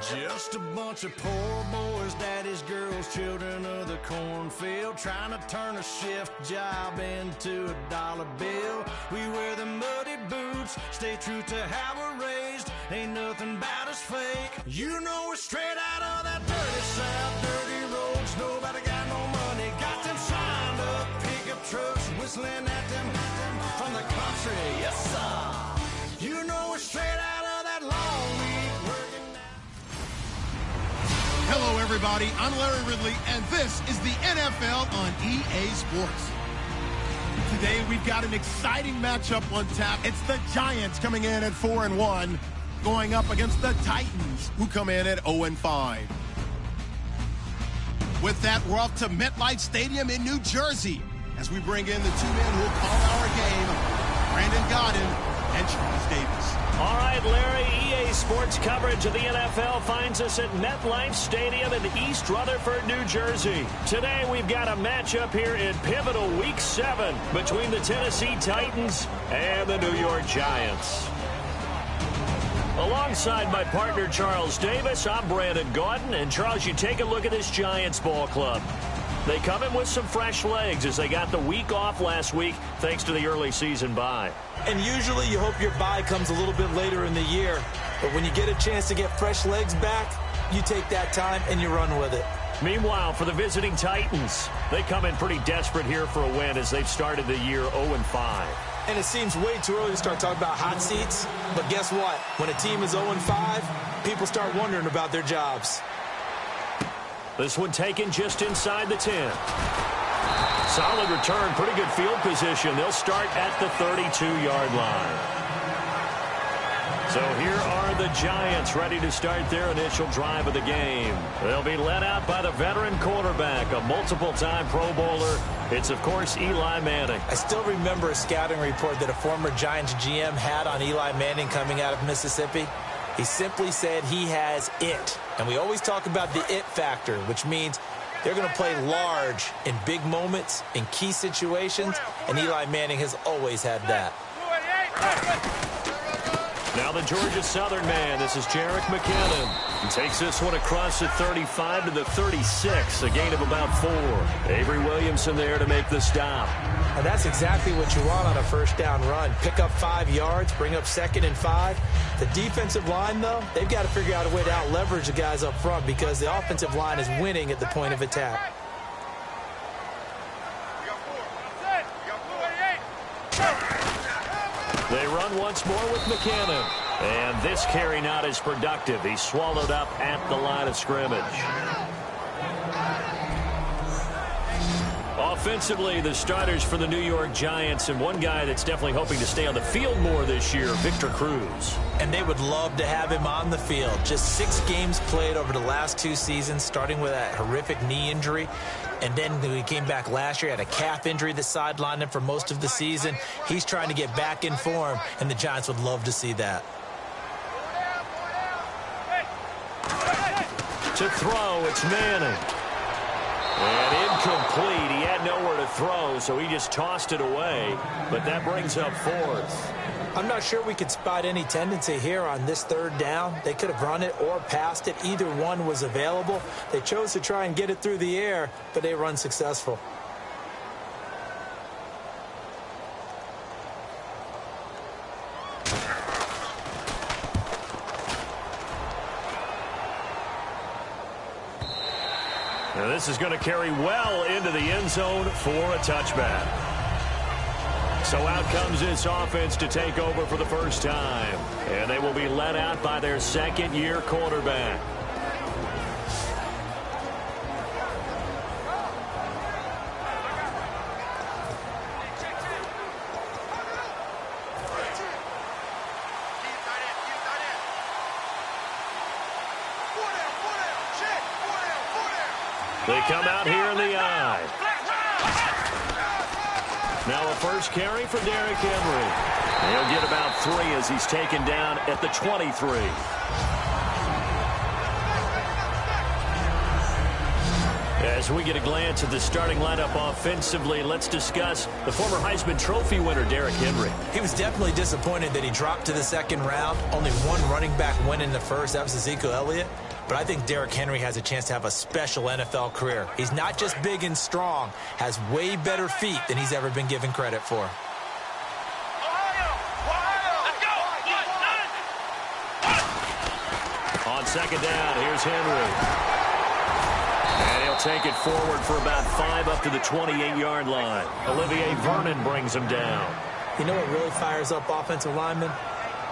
Just a bunch of poor boys, daddies, girls, children of the cornfield, trying to turn a shift job into a dollar bill. We wear the muddy boots, stay true to how we're raised. Ain't nothing about us fake. You know we're straight out of that dirty South, dirty roads. Nobody got no money, got them signed up pickup trucks, whistling at them from the country. Yes, sir. You know we're straight out of that long week working. Hello, everybody. I'm Larry Ridley, and this is the NFL on EA Sports. Today, we've got an exciting matchup on tap. It's the Giants coming in at 4-1, going up against the Titans, who come in at 0-5. With that, we're off to MetLife Stadium in New Jersey as we bring in the two men who will call our game, Brandon Godden and Charles Davis. All right, Larry, EA Sports coverage of the NFL finds us at MetLife Stadium in East Rutherford, New Jersey. Today, we've got a matchup here in pivotal Week 7 between the Tennessee Titans and the New York Giants. Alongside my partner, Charles Davis, I'm Brandon Gaudin. And, Charles, you take a look at this Giants ball club. They come in with some fresh legs as they got the week off last week thanks to the early season bye. And usually you hope your bye comes a little bit later in the year. But when you get a chance to get fresh legs back, you take that time and you run with it. Meanwhile, for the visiting Titans, they come in pretty desperate here for a win as they've started the year 0-5. And it seems way too early to start talking about hot seats. But guess what? When a team is 0-5, people start wondering about their jobs. This one taken just inside the 10. Solid return, pretty good field position. They'll start at the 32-yard line. So here are the Giants ready to start their initial drive of the game. They'll be led out by the veteran quarterback, a multiple-time Pro Bowler. It's, of course, Eli Manning. I still remember a scouting report that a former Giants GM had on Eli Manning coming out of Mississippi. He simply said he has it. And we always talk about the it factor, which means they're going to play large in big moments, in key situations, and Eli Manning has always had that. Now the Georgia Southern man, this is Jerick McKinnon. He takes this one across the 35 to the 36, a gain of about 4. Avery Williamson there to make the stop. And that's exactly what you want on a first down run. Pick up 5 yards, bring up 2nd and 5. The defensive line, though, they've got to figure out a way to out-leverage the guys up front because the offensive line is winning at the point of attack. They run once more with McKinnon. And this carry not as productive. He's swallowed up at the line of scrimmage. Offensively, the starters for the New York Giants, and one guy that's definitely hoping to stay on the field more this year, Victor Cruz. And they would love to have him on the field. Just 6 games played over the last 2 seasons, starting with that horrific knee injury. And then when he came back last year, had a calf injury that sidelined him for most of the season. He's trying to get back in form, and the Giants would love to see that. To throw, it's Manning. And incomplete. He had nowhere to throw, so he just tossed it away. But that brings up 4th. I'm not sure we could spot any tendency here on this 3rd down. They could have run it or passed it. Either one was available. They chose to try and get it through the air, but they were unsuccessful. Now this is going to carry well into the end zone for a touchback. So out comes this offense to take over for the first time. And they will be led out by their second-year quarterback. They come out here in the eye. Now a first carry for Derrick Henry. He'll get about 3 as he's taken down at the 23. As we get a glance at the starting lineup offensively, let's discuss the former Heisman Trophy winner, Derrick Henry. He was definitely disappointed that he dropped to the second round. Only one running back went in the first. That was Ezekiel Elliott. But I think Derrick Henry has a chance to have a special NFL career. He's not just big and strong, has way better feet than he's ever been given credit for. On second down, here's Henry. And he'll take it forward for about 5 up to the 28-yard line. Olivier Vernon brings him down. You know what really fires up offensive linemen?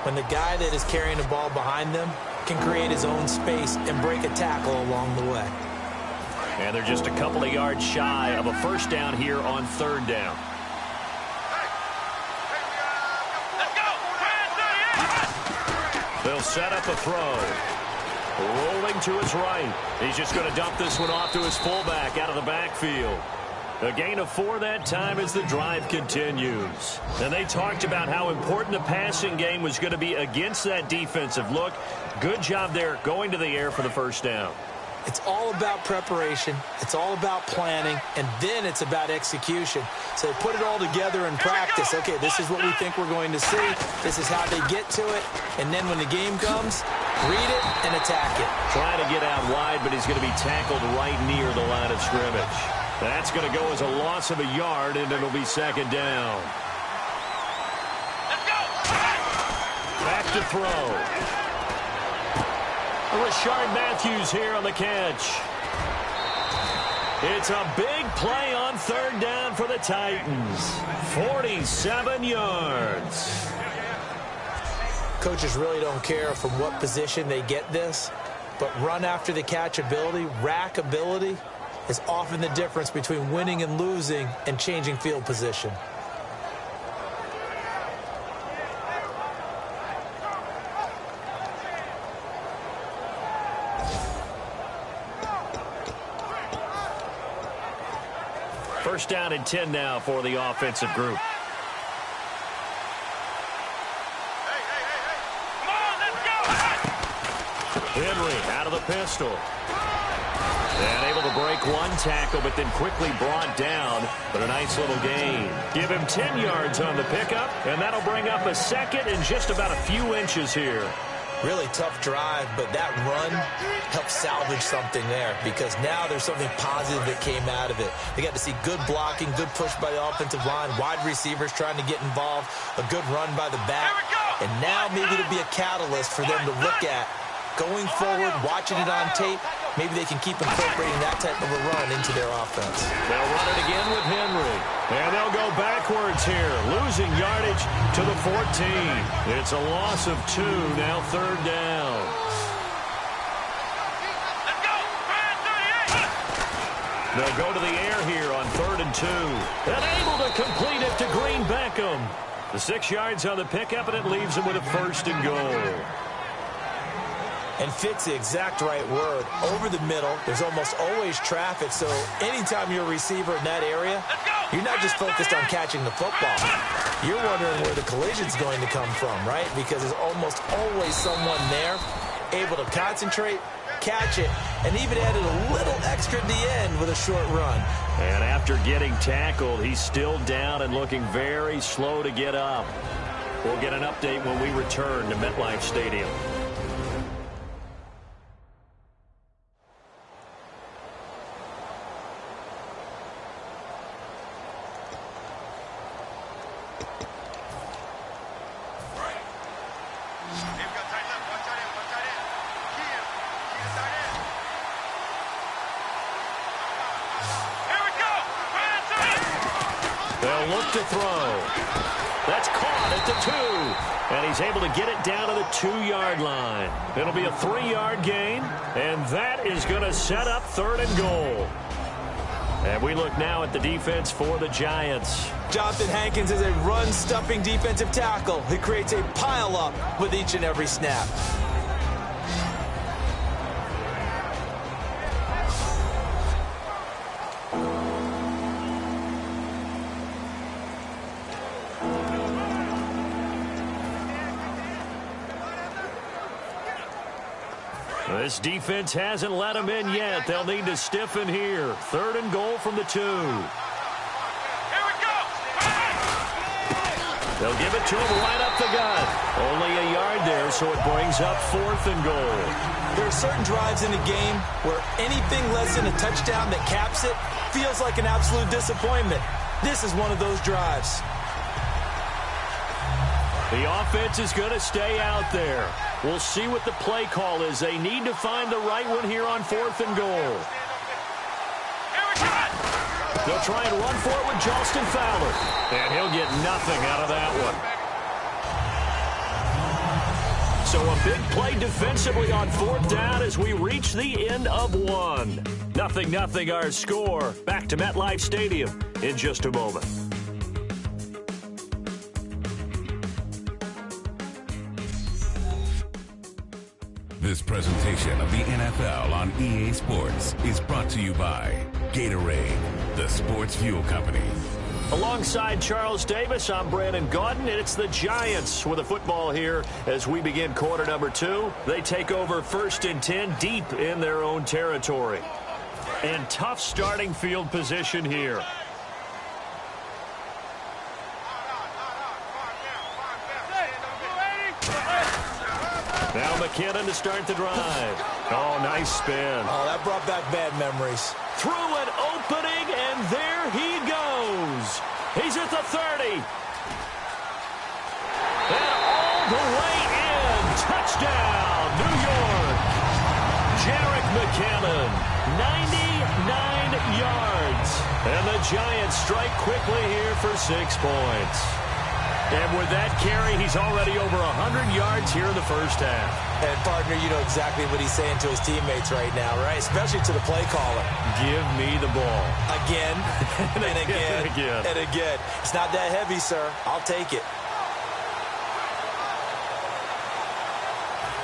When the guy that is carrying the ball behind them can create his own space and break a tackle along the way. And they're just a couple of yards shy of a first down here on third down. They'll set up a throw. Rolling to his right. He's just going to dump this one off to his fullback out of the backfield. A gain of 4 that time as the drive continues. And they talked about how important the passing game was going to be against that defensive look. Good job there going to the air for the first down. It's all about preparation. It's all about planning. And then it's about execution. So they put it all together in practice. Okay, this is what we think we're going to see. This is how they get to it. And then when the game comes, read it and attack it. Trying to get out wide, but he's going to be tackled right near the line of scrimmage. That's going to go as a loss of a yard, and it'll be second down. Back to throw. Rashard Matthews here on the catch. It's a big play on third down for the Titans. 47 yards. Coaches really don't care from what position they get this, but run after the catch ability, rack ability, is often the difference between winning and losing and changing field position. First down and 10 now for the offensive group. Henry out of the pistol. And able to break one tackle, but then quickly brought down. But a nice little gain. Give him 10 yards on the pickup, and that'll bring up a second and just about a few inches here. Really tough drive, but that run helped salvage something there because now there's something positive that came out of it. They got to see good blocking, good push by the offensive line, wide receivers trying to get involved, a good run by the back. And now maybe it'll be a catalyst for them to look at going forward, watching it on tape. Maybe they can keep incorporating that type of a run into their offense. They'll run it again with Henry. And they'll go backwards here, losing yardage to the 14. It's a loss of 2, now third down. They'll go to the air here on 3rd and 2. And able to complete it to Green Beckham. The 6 yards on the pickup, and it leaves him with a 1st and goal. And fit's the exact right word. Over the middle, there's almost always traffic, so anytime you're a receiver in that area, you're not just focused on catching the football. You're wondering where the collision's going to come from, right? Because there's almost always someone there able to concentrate, catch it, and even added a little extra at the end with a short run. And after getting tackled, he's still down and looking very slow to get up. We'll get an update when we return to MetLife Stadium. They'll look to throw. That's caught at the 2. And he's able to get it down to the 2-yard line. It'll be a 3-yard gain. And that is going to set up 3rd and goal. And we look now at the defense for the Giants. Jonathan Hankins is a run-stuffing defensive tackle. He creates a pile-up with each and every snap. This defense hasn't let them in yet. They'll need to stiffen here. 3rd and goal from the 2. They'll give it to him right up the gut. Only a yard there, so it brings up 4th and goal. There are certain drives in a game where anything less than a touchdown that caps it feels like an absolute disappointment. This is one of those drives. The offense is going to stay out there. We'll see what the play call is. They need to find the right one here on 4th and goal. They'll try and run for it with Justin Fowler. And he'll get nothing out of that one. So a big play defensively on 4th down as we reach the end of 1. 0-0 our score. Back to MetLife Stadium in just a moment. This presentation of the NFL on EA Sports is brought to you by Gatorade, the sports fuel company. Alongside Charles Davis, I'm Brandon Gaudin, and it's the Giants with the football here as we begin quarter number 2. They take over 1st and 10 deep in their own territory. And tough starting field position here. Now McKinnon to start the drive. Oh, nice spin. Oh, that brought back bad memories. Through an opening, and there he goes. He's at the 30. And all the way in. Touchdown, New York. Jerick McKinnon, 99 yards. And the Giants strike quickly here for 6 points. And with that carry, he's already over 100 yards here in the first half. And, partner, you know exactly what he's saying to his teammates right now, right? Especially to the play caller. Give me the ball. Again, and again, and again. and again. It's not that heavy, sir. I'll take it.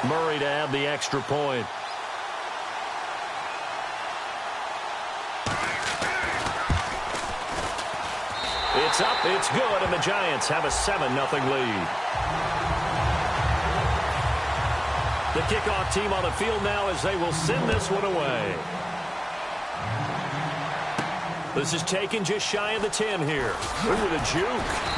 Murray to add the extra point. It's up, it's good, and the Giants have a 7-0 lead. The kickoff team on the field now as they will send this one away. This is taken just shy of the 10 here. Ooh, the juke.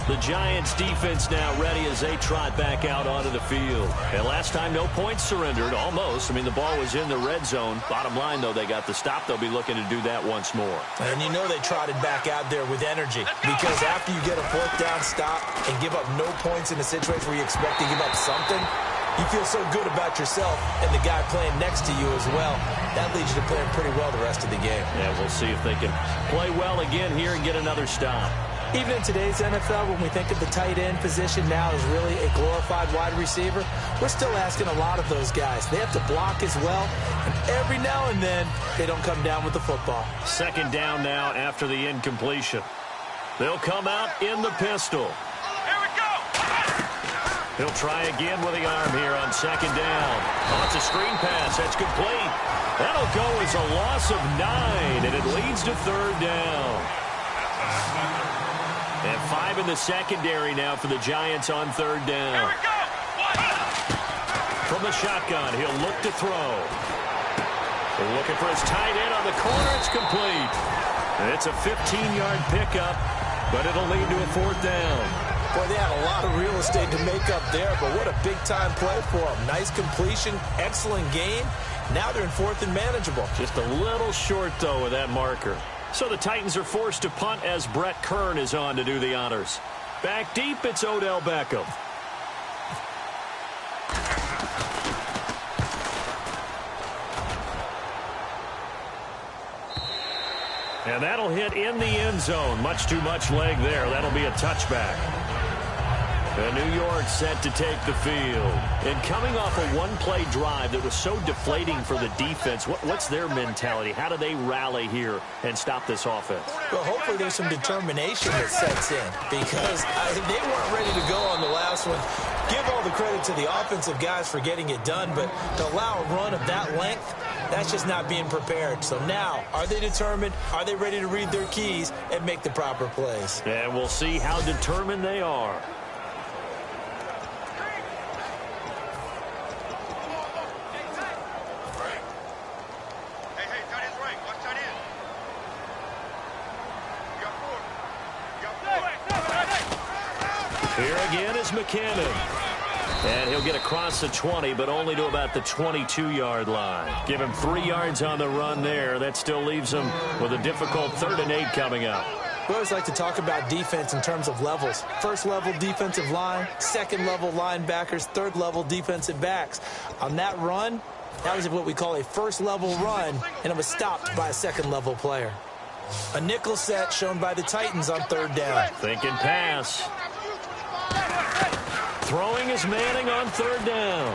The Giants defense now ready as they trot back out onto the field. And last time, no points surrendered, almost. I mean, the ball was in the red zone. Bottom line, though, they got the stop. They'll be looking to do that once more. And you know they trotted back out there with energy. Because after you get a 4th down stop and give up no points in a situation where you expect to give up something, you feel so good about yourself and the guy playing next to you as well. That leads you to playing pretty well the rest of the game. Yeah, we'll see if they can play well again here and get another stop. Even in today's NFL, when we think of the tight end position now as really a glorified wide receiver, we're still asking a lot of those guys. They have to block as well, and every now and then, they don't come down with the football. 2nd down now after the incompletion. They'll come out in the pistol. Here we go! He'll try again with the arm here on 2nd down. Oh, it's a screen pass. That's complete. That'll go as a loss of 9, and it leads to 3rd down. And 5 in the secondary now for the Giants on 3rd down. Here we go! From the shotgun, he'll look to throw. Looking for his tight end on the corner. It's complete. It's a 15-yard pickup, but it'll lead to a 4th down. Boy, they had a lot of real estate to make up there, but what a big-time play for them. Nice completion, excellent game. Now they're in 4th and manageable. Just a little short, though, with that marker. So the Titans are forced to punt as Brett Kern is on to do the honors. Back deep, it's Odell Beckham. And that'll hit in the end zone. Much too much leg there. That'll be a touchback. And New York set to take the field. And coming off a one-play drive that was so deflating for the defense, what's their mentality? How do they rally here and stop this offense? Well, hopefully there's some determination that sets in because they weren't ready to go on the last one. Give all the credit to the offensive guys for getting it done, but to allow a run of that length, That's just not being prepared. So now, are they determined? Are they ready to read their keys and make the proper plays? And we'll see how determined they are. Here again is McKinnon. And he'll get across the 20, but only to about the 22-yard line. Give him 3 yards on the run there. That still leaves him with a difficult 3rd and 8 coming up. We always like to talk about defense in terms of levels. First-level defensive line, second-level linebackers, third-level defensive backs. On that run, that was what we call a first-level run, and it was stopped by a second-level player. A nickel set shown by the Titans on 3rd down. Thinking pass. Throwing is Manning on 3rd down.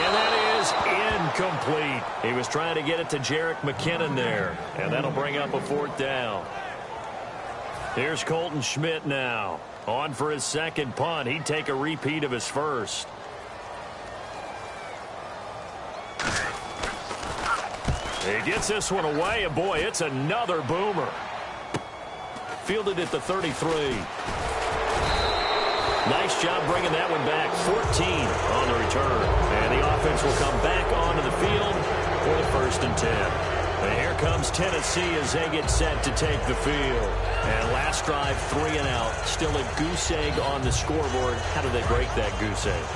And that is incomplete. He was trying to get it to Jerick McKinnon there. And that'll bring up a 4th down. Here's Colton Schmidt now. On for his 2nd punt. He'd take a repeat of his first. He gets this one away, and boy, it's another boomer. Fielded at the 33. Nice job bringing that one back. 14 on the return. And the offense will come back onto the field for the 1st and 10. And here comes Tennessee as they get set to take the field. And last drive, 3 and out. Still a goose egg on the scoreboard. How do they break that goose egg?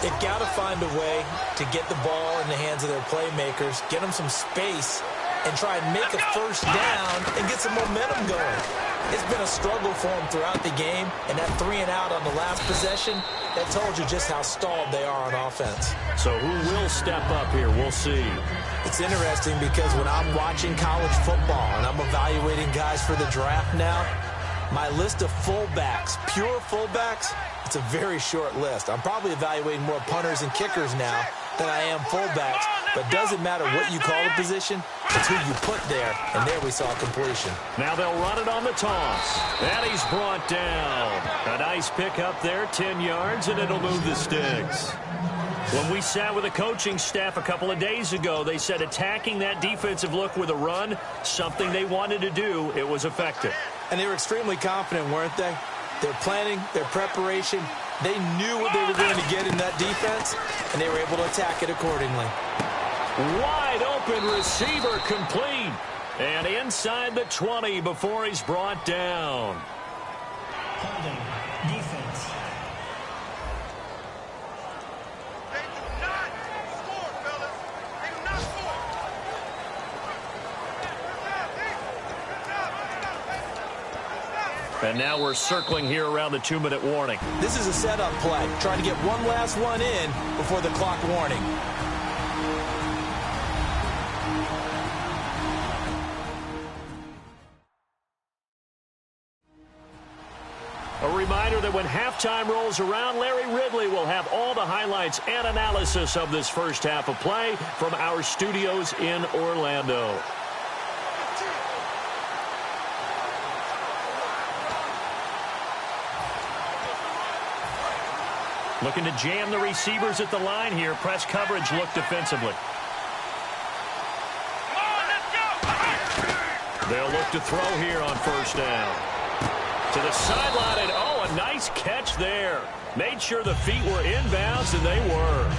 They've got to find a way to get the ball in the hands of their playmakers, get them some space, and try and make a 1st down and get some momentum going. It's been a struggle for them throughout the game, and that 3 and out on the last possession, that told you just how stalled they are on offense. So who will step up here? We'll see. It's interesting because when I'm watching college football and I'm evaluating guys for the draft now, my list of fullbacks, pure fullbacks, it's a very short list. I'm probably evaluating more punters and kickers now than I am fullbacks. But doesn't matter what you call the position, it's who you put there. And there we saw completion. Now they'll run it on the toss. And he's brought down. A nice pick up there, 10 yards, and it'll move the sticks. When we sat with the coaching staff a couple of days ago, they said attacking that defensive look with a run, something they wanted to do, it was effective. And they were extremely confident, weren't they? Their planning, their preparation, they knew what they were going to get in that defense, and they were able to attack it accordingly. Wide open receiver complete. And inside the 20 before he's brought down. Holding. Defense. They do not score, fellas. They do not score. And now we're circling here around the 2-minute warning. This is a setup play, trying to get one last one in before the clock warning. A reminder that when halftime rolls around, Larry Ridley will have all the highlights and analysis of this first half of play from our studios in Orlando. Looking to jam the receivers at the line here. Press coverage look defensively. They'll look to throw here on 1st down. To the sideline, and oh, a nice catch there. Made sure the feet were inbounds, and they were.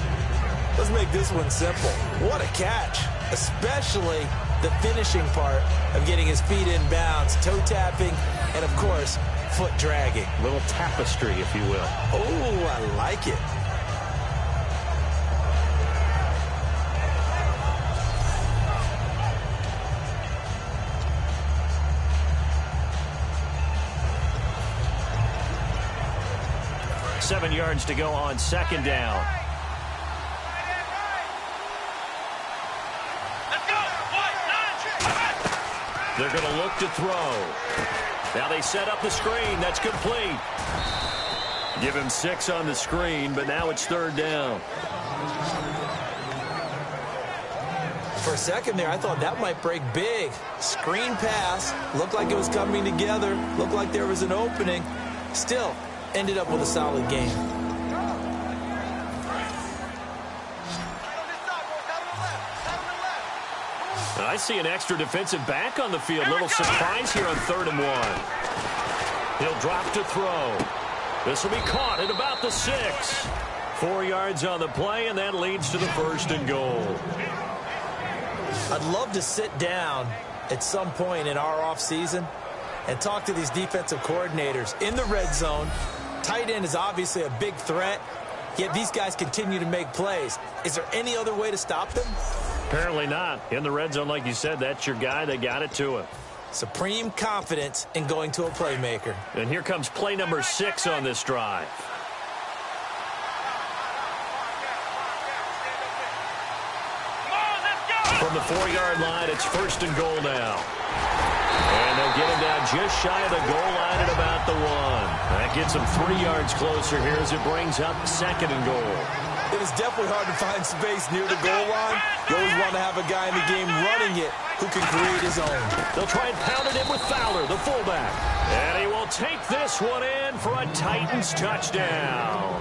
Let's make this one simple. What a catch, especially the finishing part of getting his feet in bounds, toe tapping, and of course, foot dragging. Little tapestry, if you will. Oh, I like it. Seven yards to go on 2nd down. They're going to look to throw. Now they set up the screen. That's complete. Give him 6 on the screen, but now it's 3rd down. For a second there, I thought that might break big. Screen pass. Looked like it was coming together. Looked like there was an opening. Still, ended up with a solid game. I see an extra defensive back on the field. Little surprise here on 3rd and 1. He'll drop to throw. This will be caught at about the 6. 4 yards on the play, and that leads to the 1st and goal. I'd love to sit down at some point in our offseason and talk to these defensive coordinators. In the red zone, tight end is obviously a big threat, yet these guys continue to make plays. Is there any other way to stop them? Apparently not. In the red zone, like you said, that's your guy. They got it to him. Supreme confidence in going to a playmaker. And here comes play number 6 on this drive. From the 4-yard line, it's 1st and goal now. And they'll get him down just shy of the goal line at about the 1. That gets him 3 yards closer here as it brings up 2nd and goal. It is definitely hard to find space near the goal line. You always want to have a guy in the game running it who can create his own. They'll try and pound it in with Fowler, the fullback. And he will take this one in for a Titans touchdown.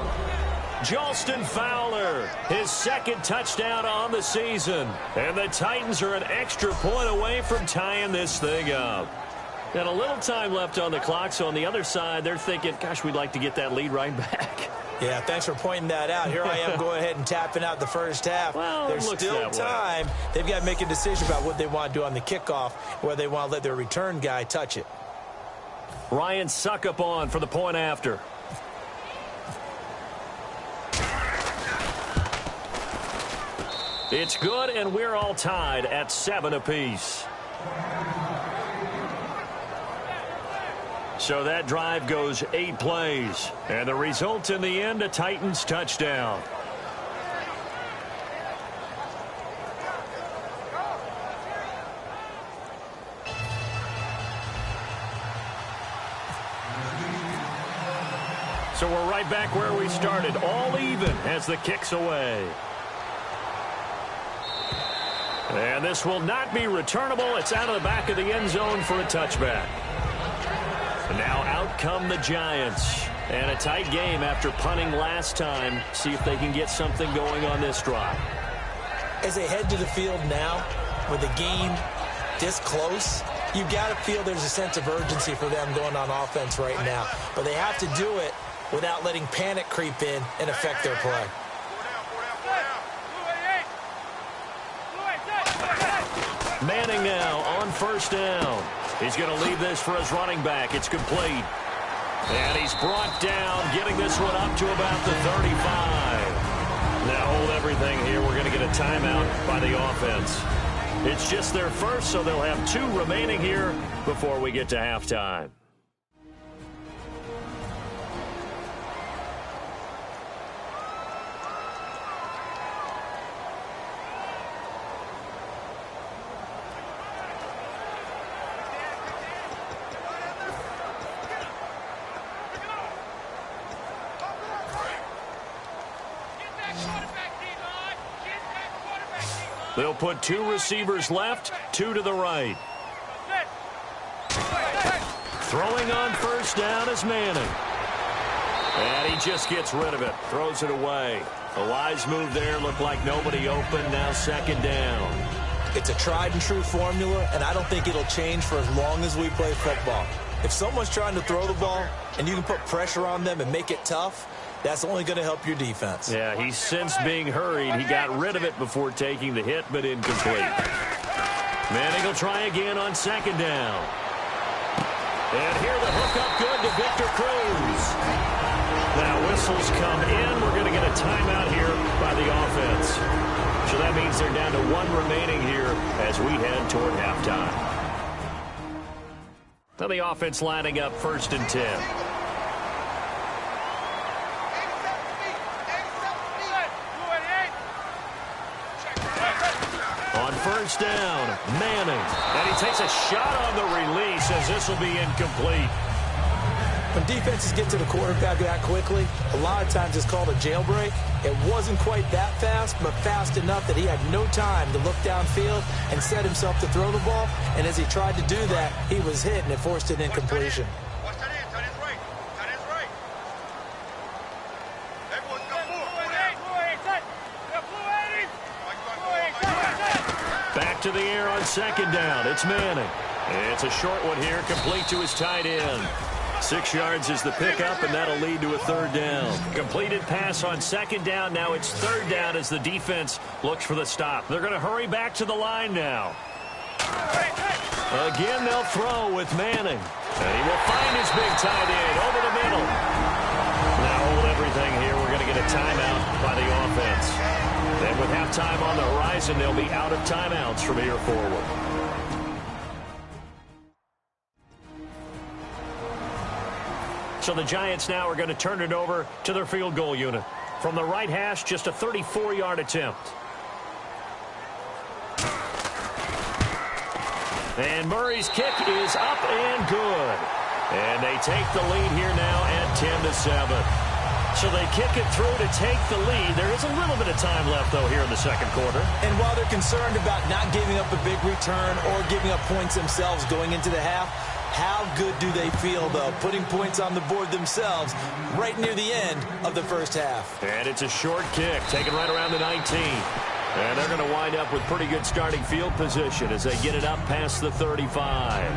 Jalston Fowler, his 2nd touchdown on the season. And the Titans are an extra point away from tying this thing up. And a little time left on the clock, so on the other side, they're thinking, gosh, we'd like to get that lead right back. Yeah, thanks for pointing that out. Here I am going ahead and tapping out the first half. Well, there's still time. They've got to make a decision about what they want to do on the kickoff, whether they want to let their return guy touch it. Ryan Suckup on for the point after. It's good, and we're all tied at 7 apiece. So that drive goes 8 plays. And the result in the end, a Titans touchdown. So we're right back where we started, all even as the kick's away. And this will not be returnable. It's out of the back of the end zone for a touchback. And now out come the Giants. And a tight game after punting last time. See if they can get something going on this drive. As they head to the field now, with the game this close, you've got to feel there's a sense of urgency for them going on offense right now. But they have to do it without letting panic creep in and affect their play. Manning now on 1st down. He's going to leave this for his running back. It's complete. And he's brought down, getting this one up to about the 35. Now hold everything here. We're going to get a timeout by the offense. It's just their first, so they'll have 2 remaining here before we get to halftime. They'll put 2 receivers left, 2 to the right. Throwing on 1st down is Manning. And he just gets rid of it, throws it away. A wise move there, looked like nobody open, now 2nd down. It's a tried and true formula, and I don't think it'll change for as long as we play football. If someone's trying to throw the ball and you can put pressure on them and make it tough, that's only going to help your defense. Yeah, he's since being hurried. He got rid of it before taking the hit, but incomplete. Manning will try again on 2nd down. And here the hookup good to Victor Cruz. Now whistles come in. We're going to get a timeout here by the offense. So that means they're down to 1 remaining here as we head toward halftime. Now the offense lining up 1st and 10. On 1st down, Manning. And he takes a shot on the release as this will be incomplete. When defenses get to the quarterback that quickly, a lot of times it's called a jailbreak. It wasn't quite that fast, but fast enough that he had no time to look downfield and set himself to throw the ball. And as he tried to do that, he was hit, and it forced an incompletion. Back back to the air on second down. It's Manning. It's a short one here, complete to his tight end. 6 yards is the pickup, and that'll lead to a third down. Completed pass on second down. Now it's third down as the defense looks for the stop. They're going to hurry back to the line now. Again, they'll throw with Manning. And he will find his big tight end over the middle. Now hold everything here. We're going to get a timeout by the offense. Then with halftime on the horizon, they'll be out of timeouts from here forward. So the Giants now are going to turn it over to their field goal unit. From the right hash, just a 34-yard attempt. And Murray's kick is up and good. And they take the lead here now at 10-7. So they kick it through to take the lead. There is a little bit of time left, though, here in the second quarter. And while they're concerned about not giving up a big return or giving up points themselves going into the half, how good do they feel, though, putting points on the board themselves right near the end of the first half? And it's a short kick, taken right around the 19. And they're going to wind up with pretty good starting field position as they get it up past the 35.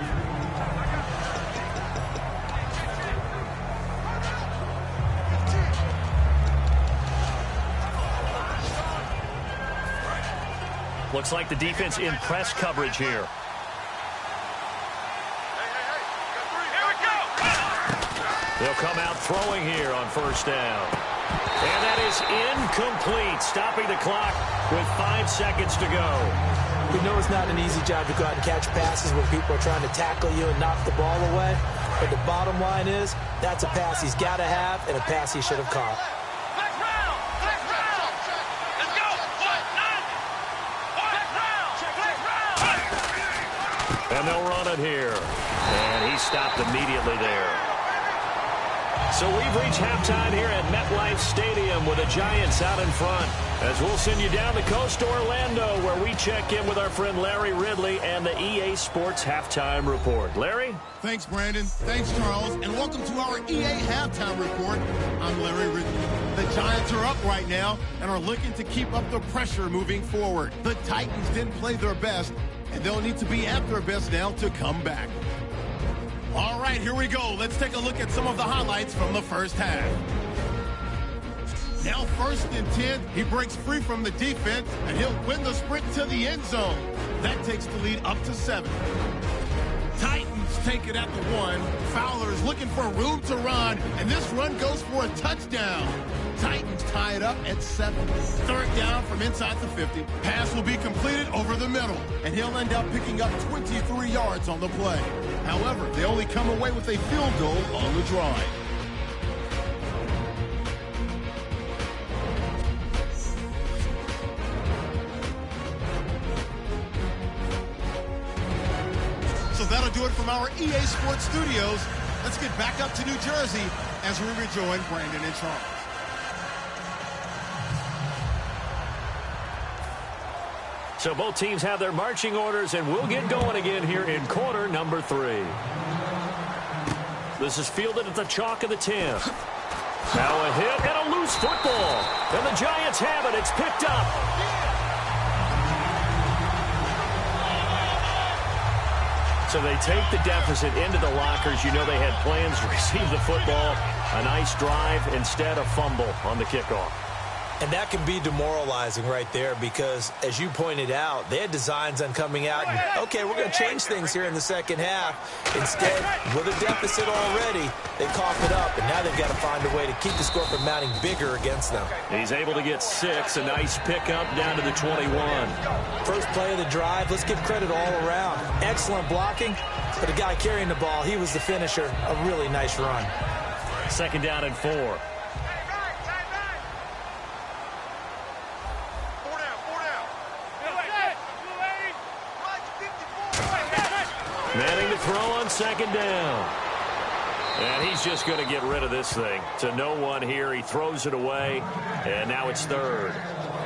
Looks like the defense in press coverage here. They'll come out throwing here on first down. And that is incomplete, stopping the clock with 5 seconds to go. We know it's not an easy job to go out and catch passes when people are trying to tackle you and knock the ball away. But the bottom line is, that's a pass he's got to have and a pass he should have caught. And they'll run it here. And he stopped immediately there. So we've reached halftime here at MetLife Stadium with the Giants out in front. As we'll send you down the coast to Orlando, where we check in with our friend Larry Ridley and the EA Sports Halftime Report. Larry? Thanks, Brandon. Thanks, Charles. And welcome to our EA Halftime Report. I'm Larry Ridley. The Giants are up right now and are looking to keep up the pressure moving forward. The Titans didn't play their best, and they'll need to be at their best now to come back. All right, here we go. Let's take a look at some of the highlights from the first half. Now 1st and 10, he breaks free from the defense, and he'll win the sprint to the end zone. That takes the lead up to 7. Titans take it at the 1. Fowler's looking for room to run, and this run goes for a touchdown. Titans tie it up at 7. 3rd down from inside the 50. Pass will be completed over the middle, and he'll end up picking up 23 yards on the play. However, they only come away with a field goal on the drive. So that'll do it from our EA Sports Studios. Let's get back up to New Jersey as we rejoin Brandon and Charles. So both teams have their marching orders, and we'll get going again here in quarter number 3. This is fielded at the chalk of the 10. Now a hit and a loose football. And the Giants have it. It's picked up. So they take the deficit into the lockers. You know they had plans to receive the football. A nice drive, instead a fumble on the kickoff. And that can be demoralizing right there because, as you pointed out, they had designs on coming out and, okay, we're going to change things here in the second half. Instead, with a deficit already, they cough it up, and now they've got to find a way to keep the score from mounting bigger against them. He's able to get 6, a nice pickup down to the 21. First play of the drive, let's give credit all around. Excellent blocking, but the guy carrying the ball, he was the finisher. A really nice run. 2nd down and 4. Manning to throw on 2nd down. And he's just going to get rid of this thing to no one here. He throws it away, and now it's 3rd.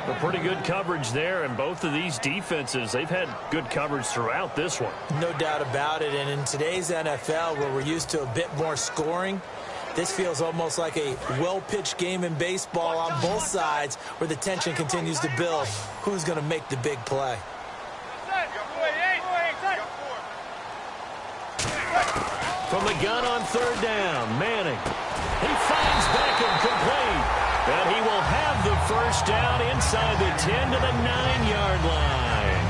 But pretty good coverage there, and both of these defenses, they've had good coverage throughout this one. No doubt about it, and in today's NFL, where we're used to a bit more scoring, this feels almost like a well-pitched game in baseball on both sides where the tension continues to build. Who's going to make the big play? from the gun on third down. Manning. He finds Beckham complete. And he will have the first down inside the 10 to the 9-yard line.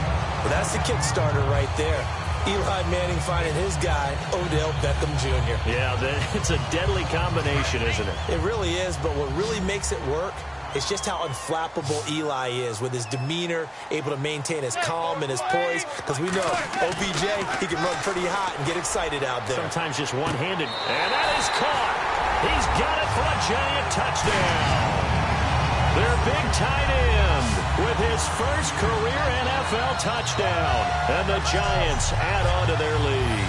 Well, that's the kickstarter right there. Eli Manning finding his guy, Odell Beckham Jr. Yeah, it's a deadly combination, isn't it? It really is, but what really makes it work is just how unflappable Eli is with his demeanor, able to maintain his calm and his poise, because we know OBJ, he can run pretty hot and get excited out there. Sometimes just one-handed. And that is caught. He's got it for a Giant touchdown. Their big tight end with his first career NFL touchdown. And the Giants add on to their lead.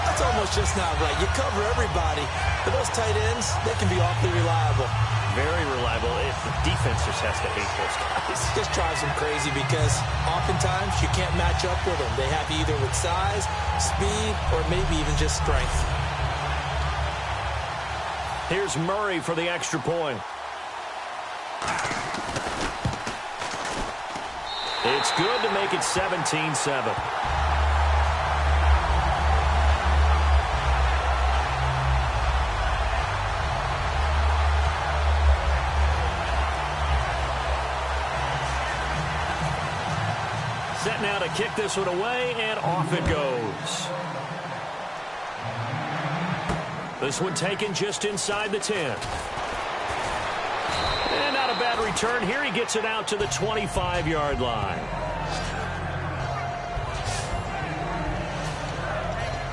That's almost just not right. You cover everybody, but those tight ends, they can be awfully reliable. Very reliable. The defense just has to hate those guys. It just drives them crazy because oftentimes you can't match up with them. They have you either with size, speed, or maybe even just strength. Here's Murray for the extra point. It's good to make it 17-7. Set now to kick this one away, and off it goes. This one taken just inside the 10. And not a bad return here. He gets it out to the 25-yard line.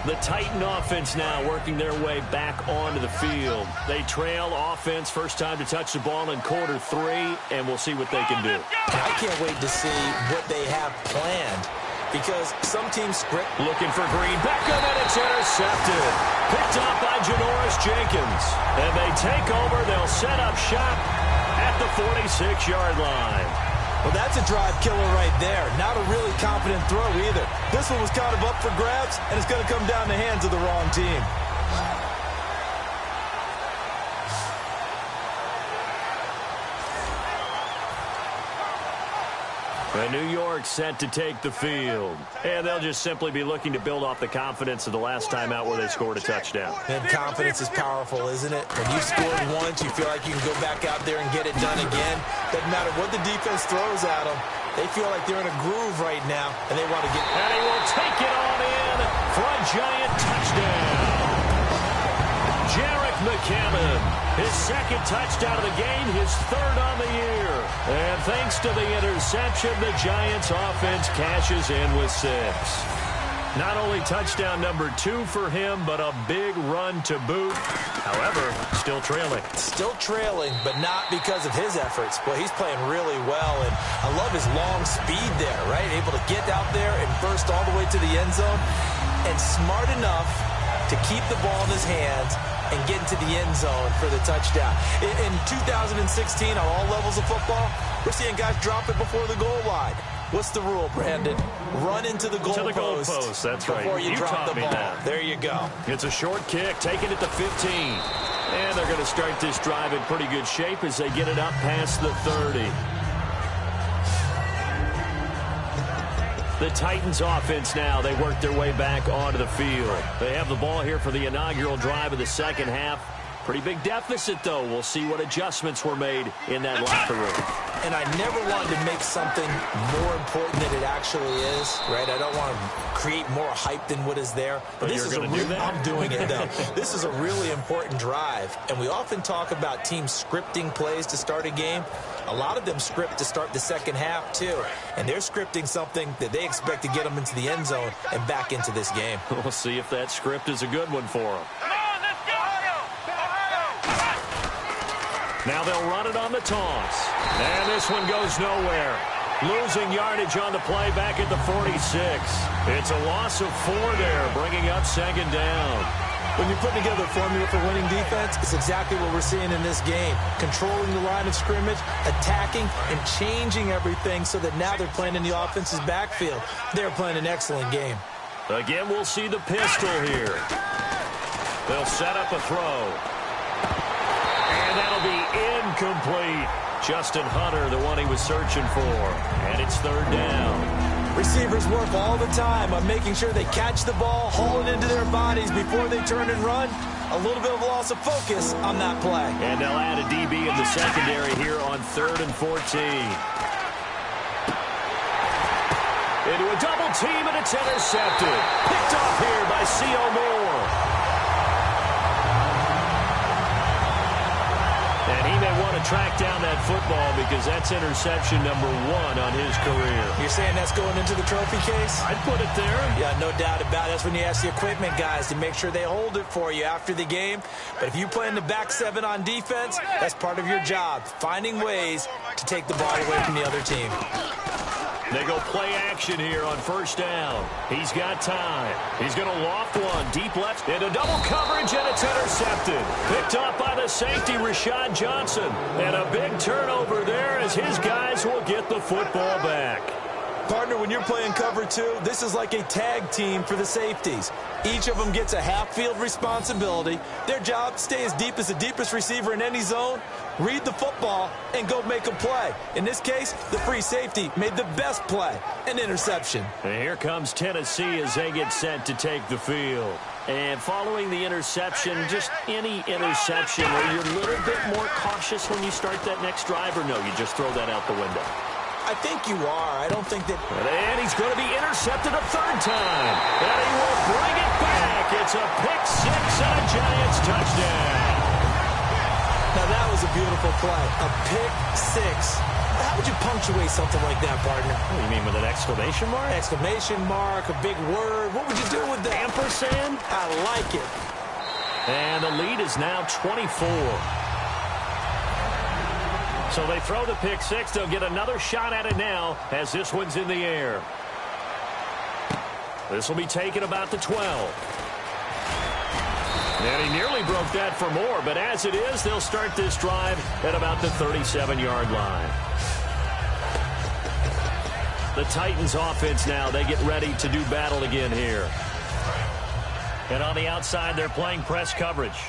The Titan offense now working their way back onto the field. They trail offense first time to touch the ball in quarter 3, and we'll see what they can do. I can't wait to see what they have planned because some teams script. Looking for Green. Beckham, and it's intercepted. Picked up by Janoris Jenkins. And they take over. They'll set up shop at the 46-yard line. Well, that's a drive killer right there. Not a really confident throw either. This one was kind of up for grabs, and it's going to come down the hands of the wrong team. And New York set to take the field. And they'll just simply be looking to build off the confidence of the last time out where they scored a touchdown. And confidence is powerful, isn't it? When you've scored once, you feel like you can go back out there and get it done again. Doesn't matter what the defense throws at them. They feel like they're in a groove right now, and they want to get... And he will take it on in for a Giant touchdown. Jarek McCammon, his second touchdown of the game, his third on the year. And thanks to the interception, the Giants offense cashes in with 6. Not only touchdown number 2 for him, but a big run to boot. However, still trailing. Still trailing, but not because of his efforts. Well, he's playing really well, and I love his long speed there, right? Able to get out there and burst all the way to the end zone, and smart enough to keep the ball in his hands and get into the end zone for the touchdown. In 2016, on all levels of football, we're seeing guys drop it before the goal line. What's the rule, Brandon? Run into the goalpost. That's right. Before you drop the ball. That. There you go. It's a short kick, taking it to 15. And they're going to start this drive in pretty good shape as they get it up past the 30. The Titans offense now, they work their way back onto the field. They have the ball here for the inaugural drive of the second half. Pretty big deficit, though. We'll see what adjustments were made in that locker room. And I never wanted to make something more important than it actually is, right? I don't want to create more hype than what is there. But this is I'm doing it, though. This is a really important drive. And we often talk about teams scripting plays to start a game. A lot of them script to start the second half, too. And they're scripting something that they expect to get them into the end zone and back into this game. We'll see if that script is a good one for them. Now they'll run it on the toss. And this one goes nowhere. Losing yardage on the play back at the 46. It's a loss of 4 there, bringing up second down. When you're putting together a formula for winning defense, it's exactly what we're seeing in this game. Controlling the line of scrimmage, attacking, and changing everything so that now they're playing in the offense's backfield. They're playing an excellent game. Again, we'll see the pistol here. They'll set up a throw. And that'll be incomplete. Justin Hunter, the one he was searching for. And it's third down. Receivers work all the time on making sure they catch the ball, haul it into their bodies before they turn and run. A little bit of loss of focus on that play. And they'll add a DB in the secondary here on 3rd and 14. Into a double team, and it's intercepted. Picked off here by C.O. Moore. And he may want to track down that football because that's interception number 1 on his career. You're saying that's going into the trophy case? I'd put it there. Yeah, no doubt about it. That's when you ask the equipment guys to make sure they hold it for you after the game. But if you play in the back 7 on defense, that's part of your job, finding ways to take the ball away from the other team. They go play action here on 1st down. He's got time. He's going to loft one deep left into double coverage, and it's intercepted. Picked up by the safety, Rashad Johnson. And a big turnover there as his guys will get the football back. Partner, when you're playing cover 2, this is like a tag team for the safeties. Each of them gets a half-field responsibility. Their job, stay as deep as the deepest receiver in any zone, read the football, and go make a play. In this case, the free safety made the best play, an interception. And here comes Tennessee as they get set to take the field. And following the interception, just any interception where you're a little bit more cautious when you start that next drive, or no, you just throw that out the window? I think you are. I don't think that... And he's going to be intercepted a 3rd time. And he will bring it back. It's a pick 6 and a Giants touchdown. Now, that was a beautiful play. A pick 6. How would you punctuate something like that, partner? What do you mean, with an exclamation mark? Exclamation mark, a big word. What would you do with that? Ampersand? I like it. And the lead is now 24. So they throw the pick 6. They'll get another shot at it now as this one's in the air. This will be taken about the 12. And he nearly broke that for more, but as it is, they'll start this drive at about the 37-yard line. The Titans offense now, they get ready to do battle again here. And on the outside, they're playing press coverage.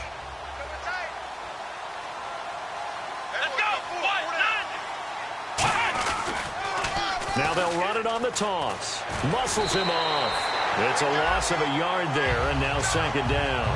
Now they'll run it on the toss. Muscles him off. It's a loss of a yard there, and now 2nd down.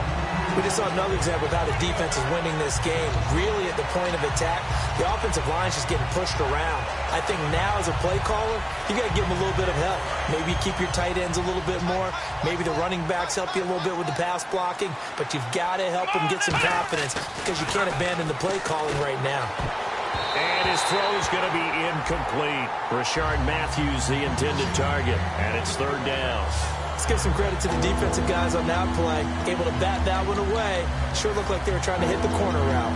We just saw another example of how the defense is winning this game. Really at the point of attack, the offensive line's just getting pushed around. I think now as a play caller, you got to give them a little bit of help. Maybe keep your tight ends a little bit more. Maybe the running backs help you a little bit with the pass blocking. But you've got to help them get some confidence because you can't abandon the play calling right now. And his throw is going to be incomplete. Rashard Matthews, the intended target, and it's 3rd down. Let's give some credit to the defensive guys on that play. Able to bat that one away. Sure looked like they were trying to hit the corner route.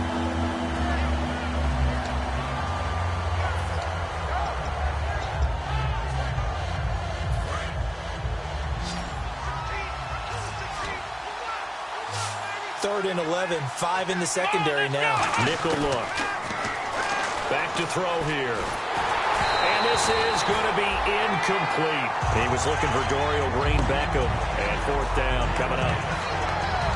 Third and 11, 5 in the secondary now. Nickel look. Back to throw here. And this is going to be incomplete. He was looking for Dorial Green-Beckham. And 4th down coming up.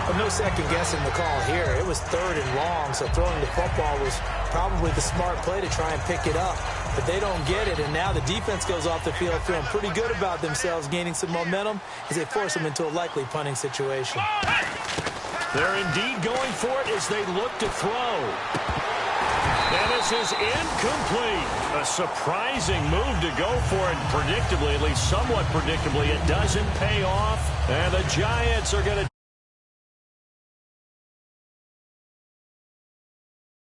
Well, no second guessing the call here. It was 3rd and long, so throwing the football was probably the smart play to try and pick it up. But they don't get it, and now the defense goes off the field feeling pretty good about themselves, gaining some momentum as they force them into a likely punting situation. They're indeed going for it as they look to throw. And this is incomplete. A surprising move to go for it predictably, at least somewhat predictably. It doesn't pay off. And the Giants are going to